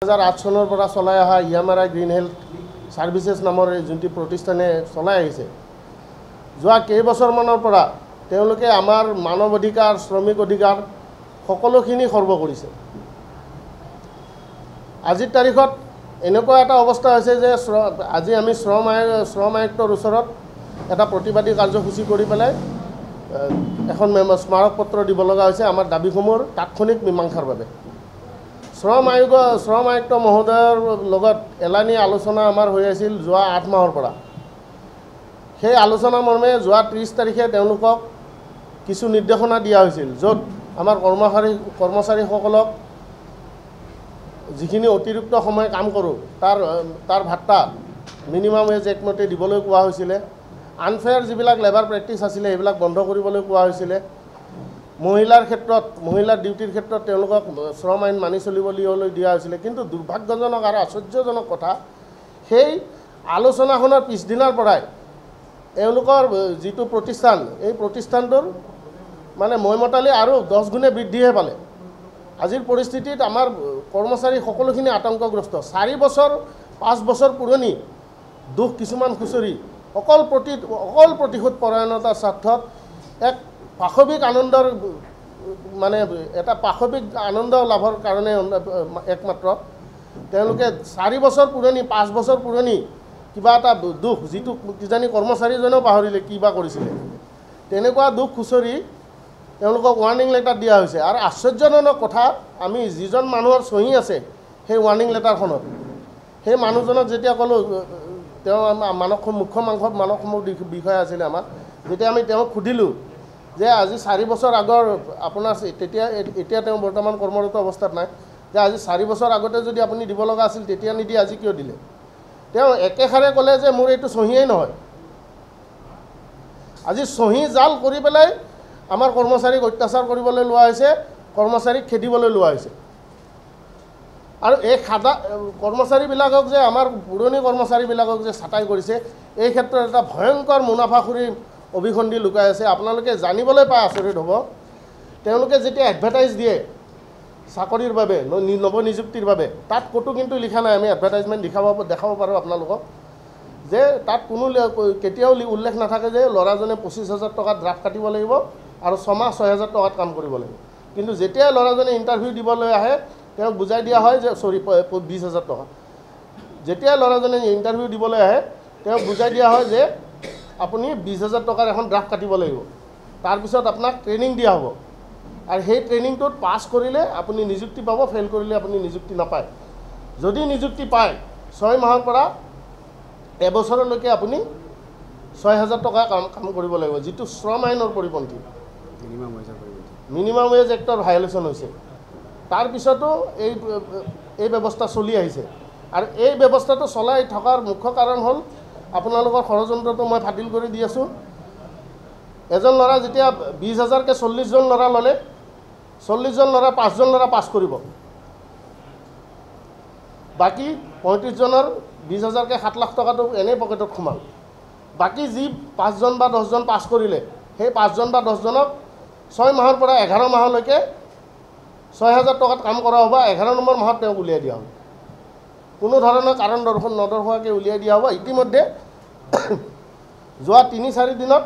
2008 চনৰ পৰা চলাই অহা ইয়ামাৰা গ্ৰীণ হেল্থ সাৰ্ভিসেছ নামৰ যোনটি প্ৰতিষ্ঠানে চলাই আহিছে যোৱা কেইবছৰমানৰ পৰা তেওঁলোকে আমাৰ মানৱ অধিকাৰ শ্ৰমিক অধিকাৰ সকলোখিনি খৰ্ব কৰিছে আজিৰ তাৰিখত এনেকুৱা এটা অৱস্থা হৈছে যে আজি আমি শ্ৰম আয়ুক্তৰ ওচৰত এটা প্ৰতিবাদী কাৰ্যসূচী কৰি পেলাই এখন স্মাৰক পত্ৰ দিব লগা হৈছে আমাৰ দাবীসমূহৰ তাৎক্ষণিক মীমাংসাৰ বাবে শ্ৰম আয়ুক্ত মহোদয়ৰ লগত এলানি আলোচনা আমাৰ হৈ আছিল যোৱা 8 মাহৰ পৰা সেই আলোচনা মৰ্মে যোৱা 30 তাৰিখে তেওঁলোকক কিছু নিৰ্দেশনা দিয়া হৈছিল য'ত আমাৰ কৰ্মচাৰীসকলক যিখিনি অতিৰিক্ত সময় কাম কৰোঁ তাৰ ভাত্তা মিনিমাম ৱেজ এক্ট মতে দিবলৈ কোৱা হৈছিলে আনফেয়াৰ যিবিলাক লেবাৰ প্ৰেক্টিছ আছিলে সেইবিলাক বন্ধ কৰিবলৈ কোৱা হৈছিলে মহিলাৰ ক্ষেত্ৰত মহিলাৰ ডিউটিৰ ক্ষেত্ৰত তেওঁলোকক শ্ৰম আইন মানি চলিবলৈ দিয়া হৈছিলে কিন্তু দুৰ্ভাগ্যজনক আৰু আশ্চৰ্যজনক কথা সেই আলোচনাখনৰ পিছদিনাৰ পৰাই তেওঁলোকৰ যিটো প্ৰতিষ্ঠান এই প্ৰতিষ্ঠানটোৰ মানে মৈমতালি আৰু 10 গুণে বৃদ্ধিহে পালে আজিৰ পৰিস্থিতিত আমাৰ কৰ্মচাৰী সকলোখিনি আতংকগ্ৰস্ত 4 বছৰ 5 বছৰ পুৰণি দুখ কিছুমান খুচৰি অকল প্ৰতিশোধ পৰায়ণতাৰ স্বাৰ্থত এক পাশবিক আনন্দৰ মানে এটা পাশবিক আনন্দ লাভৰ কাৰণে একমাত্ৰ তেওঁলোকে 4 বছৰ পুৰণি 5 বছৰ পুৰণি কিবা এটা দুখ যিটো কিজানি কৰ্মচাৰীজনেও পাহৰিলে কিবা কৰিছিলে তেনেকুৱা দুখ খুচৰি তেওঁলোকক ৱাৰ্নিং লেটাৰ দিয়া হৈছে আৰু আশ্চৰ্যজনক কথা আমি যিজন মানুহৰ সহি আছে সেই ৱাৰ্নিং লেটাৰখনত সেই মানুহজনক যেতিয়া ক'লোঁ তেওঁ মুখ্য মানৱ বিষয়া আছিলে আমাৰ যেতিয়া আমি তেওঁক সুধিলোঁ যে আজি 4 বছৰ আগৰ আপোনাৰ এতিয়া তেওঁ বৰ্তমান কৰ্মৰত অৱস্থাত নাই যে আজি 4 বছৰ আগতে যদি আপুনি দিব লগা আছিল তেতিয়া নিদি আজি কিয় দিলে তেওঁ একেখাৰে ক'লে যে মোৰ এইটো সহিয়েই নহয় আজি সহি জাল কৰি পেলাই আমাৰ কৰ্মচাৰীক অত্যাচাৰ কৰিবলৈ লোৱা হৈছে কৰ্মচাৰীক খেদিবলৈ লোৱা হৈছে আৰু এই কৰ্মচাৰীবিলাকক যে আমাৰ পুৰণি কৰ্মচাৰীবিলাকক যে ছাটাই কৰিছে এই ক্ষেত্ৰত এটা ভয়ংকৰ মুনাফাখুৰী অভিসন্ধি লুকাই আছে আপোনালোকে জানিবলৈ পাই আচৰিত হ'ব তেওঁলোকে যেতিয়া এডভাৰটাইজ দিয়ে চাকৰিৰ বাবে নৱনিযুক্তিৰ বাবে তাত ক'তো কিন্তু লিখা নাই আমি এডভাৰটাইজমেণ্ট দেখাব পাৰোঁ আপোনালোকক যে তাত কোনো কেতিয়াও উল্লেখ নাথাকে যে ল'ৰাজনে 25,000 টকা ড্ৰাফ্ট কাটিব লাগিব আৰু 6 মাহ 6,000 টকাত কাম কৰিব লাগিব কিন্তু যেতিয়া ল'ৰাজনে ইণ্টাৰভিউ দিবলৈ আহে তেওঁক বুজাই দিয়া হয় যে 20,000 টকা যেতিয়া ল'ৰাজনে ইণ্টাৰভিউ দিবলৈ আহে তেওঁক বুজাই দিয়া হয় যে আপুনি 20,000 টকাৰ এখন ড্ৰাফ্ট কাটিব লাগিব তাৰপিছত আপোনাক ট্ৰেইনিং দিয়া হ'ব আৰু সেই ট্ৰেইনিংটোত পাছ কৰিলে আপুনি নিযুক্তি পাব ফেইল কৰিলে আপুনি নিযুক্তি নাপায় যদি নিযুক্তি পায় 6 মাহৰ পৰা এবছৰলৈকে আপুনি 6,000 টকা কাম কৰিব লাগিব যিটো শ্ৰম আইনৰ পৰিপন্থী মিনিমাম ৱেজ এক্টৰ ভায়লেশ্যন হৈছে তাৰপিছতো এই ব্যৱস্থা চলি আহিছে আৰু এই ব্যৱস্থাটো চলাই থকাৰ মুখ্য কাৰণ হ'ল আপোনালোকৰ ষড়যন্ত্ৰটো মই ফাটিল কৰি দি আছোঁ এজন ল'ৰা যেতিয়া 20,000কে 40জন ল'ৰা ল'লে 40জন ল'ৰা 5জন ল'ৰা পাছ কৰিব বাকী 35জনৰ 20,000কে 7 লাখ টকাটো এনেই পকেটত সোমাল বাকী যি 5জন বা 10জন পাছ কৰিলে সেই 5জন বা 10জনক 6 মাহৰ পৰা 11 মাহলৈকে 6,000 টকাত কাম কৰা হ'ব 11 নম্বৰ মাহত তেওঁক উলিয়াই দিয়া হ'ব কোনো ধৰণৰ কাৰণ নদৰ্শোৱাকৈ উলিয়াই দিয়া হ'ব ইতিমধ্যে যোৱা 3-4 দিনত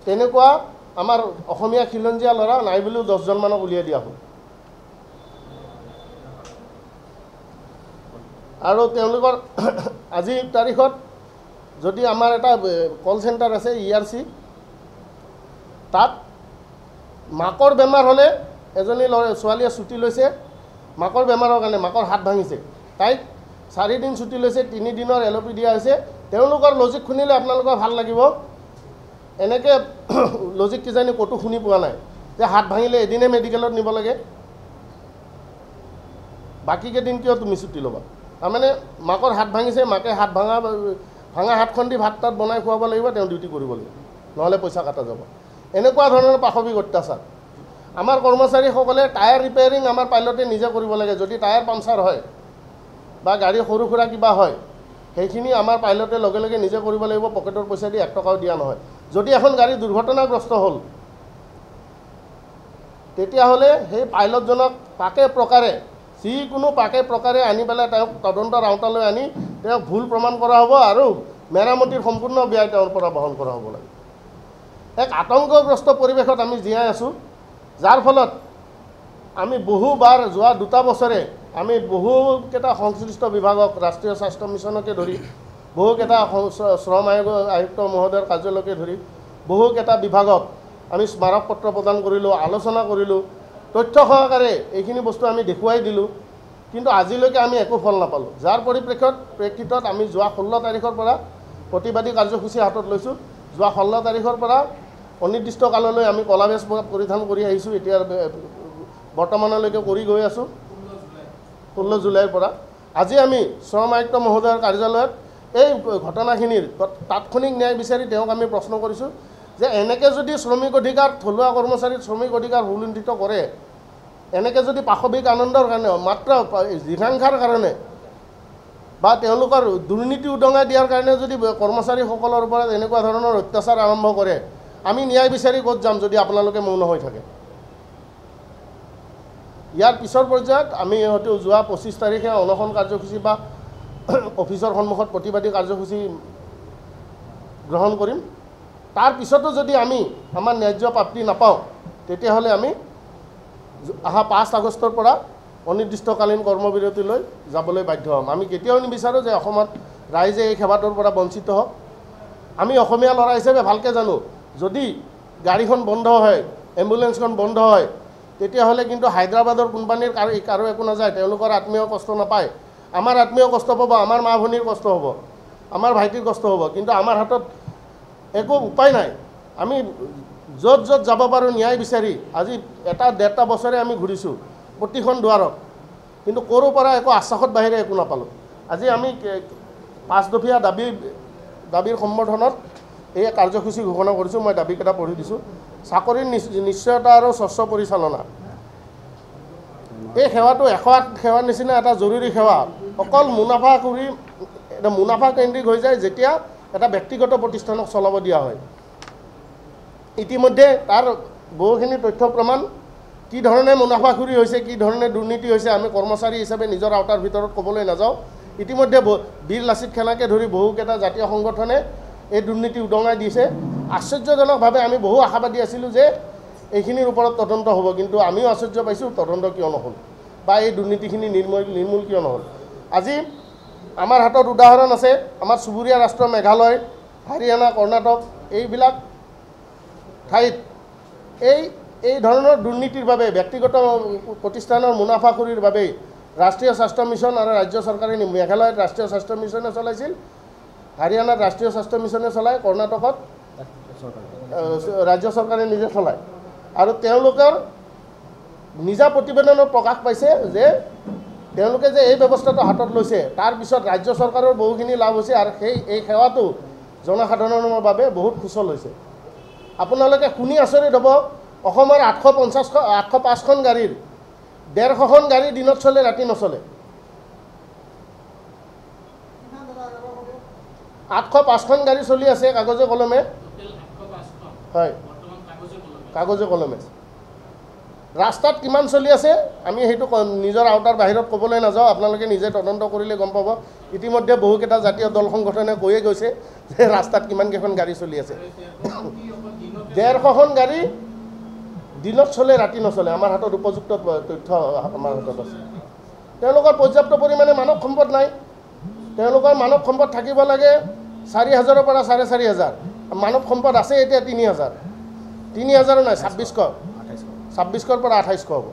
তেনেকুৱা আমাৰ অসমীয়া খিলঞ্জীয়া ল'ৰা নাই বুলিও 10জন মানক উলিয়াই দিয়া হ'ল আৰু তেওঁলোকৰ আজিৰ তাৰিখত যদি আমাৰ এটা কল চেণ্টাৰ আছে ERC তাত মাকৰ বেমাৰ হ'লে এজনী ছোৱালীয়ে ছুটি লৈছে মাকৰ বেমাৰৰ কাৰণে মাকৰ হাত ভাঙিছে তাইক 4 দিন ছুটি লৈছে 3 দিনৰ LOP দিয়া হৈছে তেওঁলোকৰ লজিক শুনিলে আপোনালোকৰ ভাল লাগিব এনেকৈ লজিক কিজানি ক'তো শুনি পোৱা নাই যে হাত ভাঙিলে এদিনে মেডিকেলত নিব লাগে বাকীকেইদিন কিয় তুমি ছুটি ল'বা তাৰমানে মাকৰ হাত ভাঙিছে মাকে ভাঙা হাতখন দি ভাত তাত বনাই খুৱাব লাগিব তেওঁ ডিউটি কৰিব লাগিব নহ'লে পইচা কাটা যাব এনেকুৱা ধৰণৰ পাশবিক অত্যাচাৰ আমাৰ কৰ্মচাৰীসকলে টায়াৰ ৰিপেয়াৰিং আমাৰ পাইলটে নিজে কৰিব লাগে যদি টায়াৰ পামচাৰ হয় বা গাড়ী সৰু সুৰা কিবা হয় সেইখিনি আমাৰ পাইলটে লগে লগে নিজে কৰিব লাগিব পকেটৰ পইচা দি 1 টকাও দিয়া নহয় যদি এখন গাড়ী দুৰ্ঘটনাগ্ৰস্ত হ'ল তেতিয়াহ'লে সেই পাইলটজনক তাকে প্ৰকাৰে যিকোনো পাকে প্ৰকাৰে আনি পেলাই তেওঁক তদন্তৰ আওতালৈ আনি তেওঁক ভুল প্ৰমাণ কৰা হ'ব আৰু মেৰামতিৰ সম্পূৰ্ণ ব্যয় তেওঁৰ পৰা বহন কৰা হ'ব লাগে। এক আতংকগ্ৰস্ত পৰিৱেশত আমি জীয়াই আছোঁ, যাৰ ফলত আমি বহুবাৰ যোৱা 2টা বছৰে আমি বহুকেইটা সংশ্লিষ্ট বিভাগক ৰাষ্ট্ৰীয় স্বাস্থ্য মিছনকে ধৰি বহুকেইটা শ্ৰম আয়ুক্ত মহোদয়ৰ কাৰ্যালয়কে ধৰি বহুকেইটা বিভাগক আমি স্মাৰক পত্ৰ প্ৰদান কৰিলোঁ, আলোচনা কৰিলোঁ, তথ্য সহকাৰে এইখিনি বস্তু আমি দেখুৱাই দিলোঁ, কিন্তু আজিলৈকে আমি একো ফল নাপালোঁ। যাৰ প্ৰেক্ষিতত আমি যোৱা 16 তাৰিখৰ পৰা প্ৰতিবাদী কাৰ্যসূচী হাতত লৈছোঁ। যোৱা 16 তাৰিখৰ পৰা অনিৰ্দিষ্ট কাললৈ আমি কলা বেজ পৰিধান কৰি আহিছোঁ, এতিয়া বৰ্তমানলৈকে কৰি গৈ আছোঁ। 16 জুলাইৰ পৰা আজি আমি শ্ৰম আয়ুক্ত মহোদয়ৰ কাৰ্যালয়ত এই ঘটনাখিনিৰ তাৎক্ষণিক ন্যায় বিচাৰি তেওঁক আমি প্ৰশ্ন কৰিছোঁ যে এনেকৈ যদি শ্ৰমিক অধিকাৰ থলুৱা কৰ্মচাৰীৰ শ্ৰমিক অধিকাৰ উলুণ্ঠিত কৰে, এনেকৈ যদি পাশৱিক আনন্দৰ কাৰণে মাত্ৰ জিঘাংসাৰ কাৰণে বা তেওঁলোকৰ দুৰ্নীতি উদঙাই দিয়াৰ কাৰণে যদি কৰ্মচাৰীসকলৰ ওপৰত এনেকুৱা ধৰণৰ অত্যাচাৰ আৰম্ভ কৰে, আমি ন্যায় বিচাৰি ক'ত যাম যদি আপোনালোকে মৌন হৈ থাকে। ইয়াৰ পিছৰ পৰ্যায়ত আমি হয়তো যোৱা 25 তাৰিখে অনশন কাৰ্যসূচী বা অফিচৰ সন্মুখত প্ৰতিবাদী কাৰ্যসূচী গ্ৰহণ কৰিম। তাৰ পিছতো যদি আমি আমাৰ ন্যায্য প্ৰাপ্তি নাপাওঁ, তেতিয়াহ'লে আমি অহা 5 আগষ্টৰ পৰা অনিৰ্দিষ্টকালীন কৰ্মবিৰতিলৈ যাবলৈ বাধ্য হ'ম। আমি কেতিয়াও নিবিচাৰোঁ যে অসমত ৰাইজে এই সেৱাটোৰ পৰা বঞ্চিত হওক। আমি অসমীয়া ল'ৰা হিচাপে ভালকৈ জানো, যদি গাড়ীখন বন্ধ হয়, এম্বুলেঞ্চখন বন্ধ হয়, তেতিয়াহ'লে কিন্তু হায়দৰাবাদৰ কোম্পানীৰ কাৰো একো নাযায়, তেওঁলোকৰ আত্মীয় কষ্ট নাপায়। আমাৰ আত্মীয় কষ্ট পাব, আমাৰ মা ভনীৰ কষ্ট হ'ব, আমাৰ ভাইটিৰ কষ্ট হ'ব, কিন্তু আমাৰ হাতত একো উপায় নাই। আমি য'ত য'ত যাব পাৰোঁ ন্যায় বিচাৰি আজি 1.5 বছৰে আমি ঘূৰিছোঁ প্ৰতিখন দুৱাৰত, কিন্তু ক'ৰ পৰা একো আশ্বাসত বাহিৰে একো নাপালোঁ। আজি আমি 5 দফীয়া দাবীৰ সম্বৰ্ধনত এই কাৰ্যসূচী ঘোষণা কৰিছোঁ। মই দাবীকেইটা পঢ়ি দিছোঁ। চাকৰিৰ নিশ্চয়তা আৰু স্বচ্ছ পৰিচালনা, এই সেৱাটো 108 সেৱাৰ নিচিনা এটা জৰুৰী সেৱা। অকল মুনাফা কেন্দ্ৰিক হৈ যায় যেতিয়া এটা ব্যক্তিগত প্ৰতিষ্ঠানক চলাব দিয়া হয়। ইতিমধ্যে তাৰ বহুখিনি তথ্য প্ৰমাণ, কি ধৰণে মুনাফাখুৰি হৈছে, কি ধৰণে দুৰ্নীতি হৈছে, আমি কৰ্মচাৰী হিচাপে নিজৰ আওতাৰ ভিতৰত ক'বলৈ নাযাওঁ। ইতিমধ্যে বীৰ লাচিত খানাকে ধৰি বহুকেইটা জাতীয় সংগঠনে এই দুৰ্নীতি উদঙাই দিছে। আশ্চৰ্যজনকভাৱে আমি বহু আশাবাদী আছিলোঁ যে এইখিনিৰ ওপৰত তদন্ত হ'ব, কিন্তু আমিও আশ্চৰ্য পাইছোঁ তদন্ত কিয় নহ'ল বা এই দুৰ্নীতিখিনি নিৰ্মূল কিয় নহ'ল। আজি আমাৰ হাতত উদাহৰণ আছে, আমাৰ চুবুৰীয়া ৰাষ্ট্ৰ মেঘালয়, হাৰিয়ানা, কৰ্ণাটক এইবিলাক ঠাইত এই ধৰণৰ দুৰ্নীতিৰ বাবে, ব্যক্তিগত প্ৰতিষ্ঠানৰ মুনাফাখুৰিৰ বাবে ৰাষ্ট্ৰীয় স্বাস্থ্য মিছন আৰু ৰাজ্য চৰকাৰে, মেঘালয়ত ৰাষ্ট্ৰীয় স্বাস্থ্য মিছনে চলাইছিল, হাৰিয়ানাত ৰাষ্ট্ৰীয় স্বাস্থ্য মিছনে চলায়, কৰ্ণাটকত ৰাজ্য চৰকাৰে নিজে চলায়। আৰু তেওঁলোকৰ নিজা প্ৰতিবেদনত প্ৰকাশ পাইছে যে তেওঁলোকে যে এই ব্যৱস্থাটো হাতত লৈছে, তাৰপিছত ৰাজ্য চৰকাৰৰ বহুখিনি লাভ হৈছে আৰু এই সেৱাটো জনসাধাৰণৰ বাবে বহুত সুচল হৈছে। আপোনালোকে শুনি আচৰিত হ'ব, অসমৰ 805খন গাড়ীৰ 150খন গাড়ী দিনত চলে, ৰাতি নচলে। 805খন গাড়ী চলি আছে কাগজে কলমে, হয় কাগজে কলমে। ৰাস্তাত কিমান চলি আছে আমি সেইটো নিজৰ আওতাৰ বাহিৰত ক'বলৈ নাযাওঁ, আপোনালোকে নিজে তদন্ত কৰিলে গম পাব। ইতিমধ্যে বহুকেইটা জাতীয় দল সংগঠনে কৈয়ে গৈছে যে ৰাস্তাত কিমানকেইখন গাড়ী চলি আছে। 150খন গাড়ী দিনত চলে, ৰাতি নচলে। আমাৰ হাতত উপযুক্ত তথ্য আমাৰ হাতত আছে। তেওঁলোকৰ পৰ্যাপ্ত পৰিমাণে মানৱ সম্পদ নাই। তেওঁলোকৰ মানৱ সম্পদ থাকিব লাগে 4,000ৰ পৰা 4,500। মানৱ সম্পদ আছে এতিয়া 3,000 নাই, 2600ৰ পৰা 2800 হ'ব।